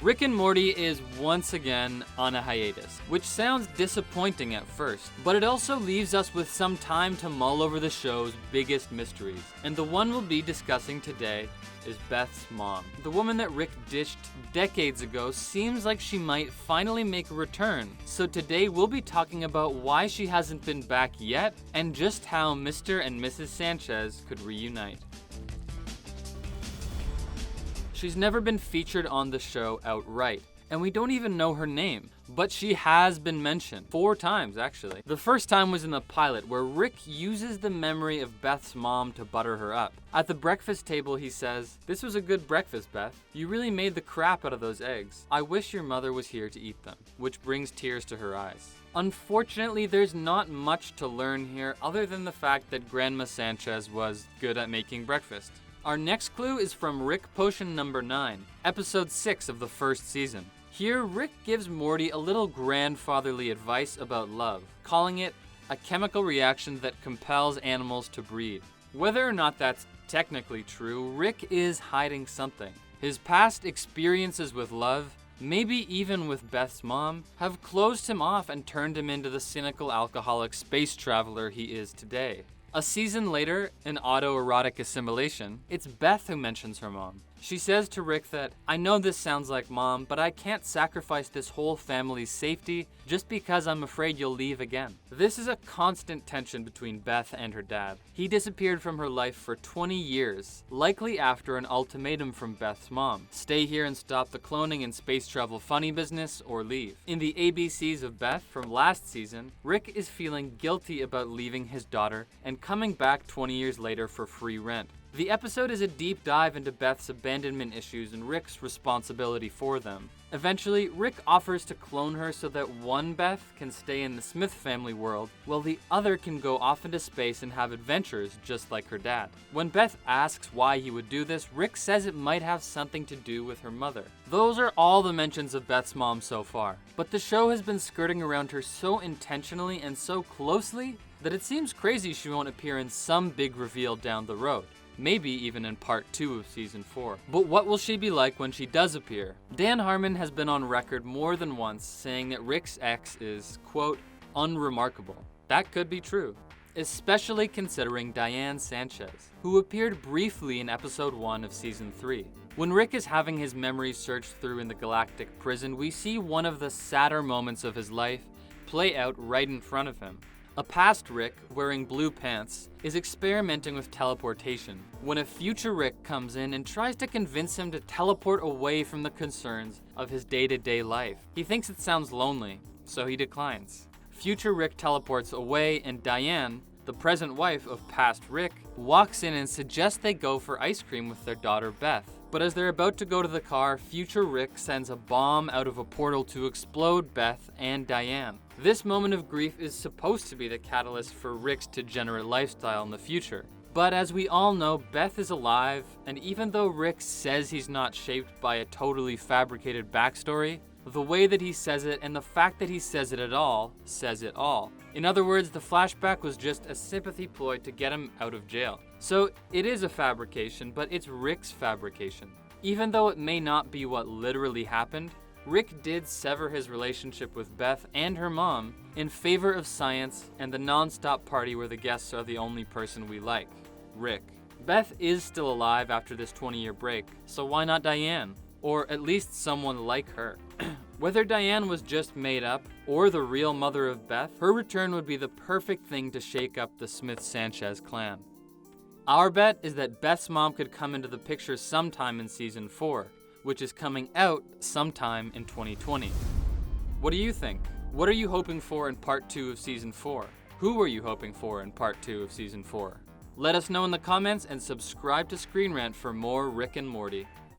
Rick and Morty is once again on a hiatus, which sounds disappointing at first, but it also leaves us with some time to mull over the show's biggest mysteries. And the one we'll be discussing today is Beth's mom. The woman that Rick ditched decades ago seems like she might finally make a return. So today we'll be talking about why she hasn't been back yet and just how Mr. and Mrs. Sanchez could reunite. She's never been featured on the show outright, and we don't even know her name, but she has been mentioned 4 times actually. The first time was in the pilot where Rick uses the memory of Beth's mom to butter her up. At the breakfast table he says, "This was a good breakfast, Beth. You really made the crap out of those eggs. I wish your mother was here to eat them," which brings tears to her eyes. Unfortunately, there's not much to learn here other than the fact that Grandma Sanchez was good at making breakfast. Our next clue is from Rick Potion number 9, episode 6 of the first season. Here, Rick gives Morty a little grandfatherly advice about love, calling it a chemical reaction that compels animals to breed. Whether or not that's technically true, Rick is hiding something. His past experiences with love, maybe even with Beth's mom, have closed him off and turned him into the cynical alcoholic space traveler he is today. A season later, in autoerotic assimilation, it's Beth who mentions her mom. She says to Rick that, "I know this sounds like mom, but I can't sacrifice this whole family's safety just because I'm afraid you'll leave again." This is a constant tension between Beth and her dad. He disappeared from her life for 20 years, likely after an ultimatum from Beth's mom. Stay here and stop the cloning and space travel funny business, or leave. In the ABCs of Beth from last season, Rick is feeling guilty about leaving his daughter and coming back 20 years later for free rent. The episode is a deep dive into Beth's abandonment issues and Rick's responsibility for them. Eventually, Rick offers to clone her so that one Beth can stay in the Smith family world, while the other can go off into space and have adventures just like her dad. When Beth asks why he would do this, Rick says it might have something to do with her mother. Those are all the mentions of Beth's mom so far, but the show has been skirting around her so intentionally and so closely that it seems crazy she won't appear in some big reveal down the road. Maybe even in part 2 of season 4. But what will she be like when she does appear? Dan Harmon has been on record more than once saying that Rick's ex is, quote, unremarkable. That could be true, especially considering Diane Sanchez, who appeared briefly in episode 1 of season 3. When Rick is having his memories searched through in the galactic prison, we see one of the sadder moments of his life play out right in front of him. A past Rick, wearing blue pants, is experimenting with teleportation when a future Rick comes in and tries to convince him to teleport away from the concerns of his day-to-day life. He thinks it sounds lonely, so he declines. Future Rick teleports away, and Diane, the present wife of past Rick, walks in and suggests they go for ice cream with their daughter Beth. But as they're about to go to the car, future Rick sends a bomb out of a portal to explode Beth and Diane. This moment of grief is supposed to be the catalyst for Rick's degenerate lifestyle in the future. But as we all know, Beth is alive, and even though Rick says he's not shaped by a totally fabricated backstory, the way that he says it and the fact that he says it at all says it all. In other words, the flashback was just a sympathy ploy to get him out of jail. So it is a fabrication, but it's Rick's fabrication. Even though it may not be what literally happened, Rick did sever his relationship with Beth and her mom in favor of science and the non-stop party where the guests are the only person we like, Rick. Beth is still alive after this 20-year break, so why not Diane? Or at least someone like her. Whether Diane was just made up or the real mother of Beth, her return would be the perfect thing to shake up the Smith-Sanchez clan. Our bet is that Beth's mom could come into the picture sometime in season 4, which is coming out sometime in 2020. What do you think? What are you hoping for in part 2 of season 4? Who are you hoping for in part 2 of season 4? Let us know in the comments and subscribe to ScreenRant for more Rick and Morty.